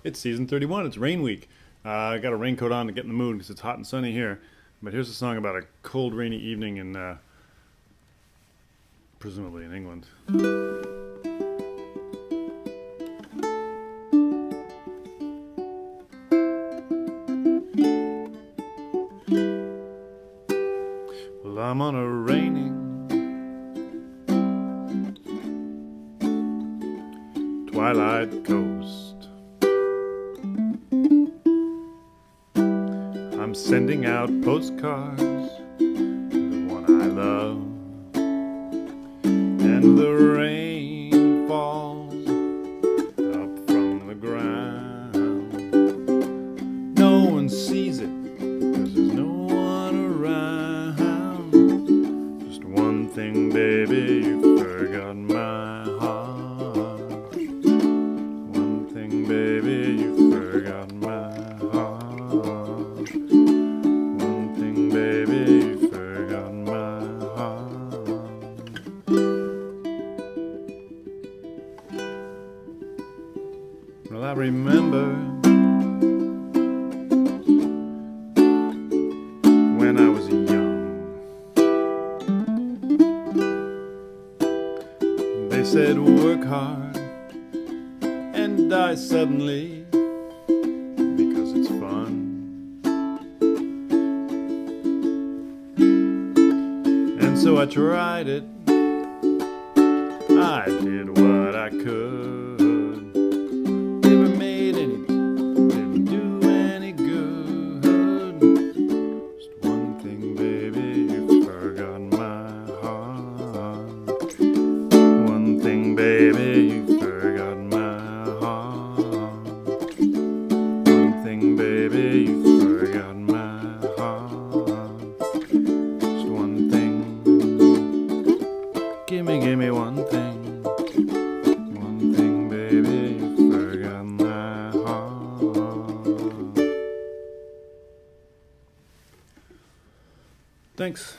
It's season 31. It's rain week. I got a raincoat on to get in the mood because it's hot and sunny here. But here's a song about a cold, rainy evening in, presumably in England. Well, I'm on a raining twilight coast. I'm sending out postcards to the one I love, and the rain falls up from the ground. No one sees it because there's no one around. Just one thing, baby, you forgot my heart. One thing, baby, you forgot my heart. One thing, baby, you forgot my heart. Well, I remember when I was young. They said work hard and die suddenly because it's fun. And so I tried it. I did what I could. Never made any, didn't do any good. Just one thing, baby, you forgot my heart. One thing, baby, you forgot my heart. One thing, baby, you forgot my heart. Just one thing. Give me one thing. One thing, baby, you forgot my heart. Thanks.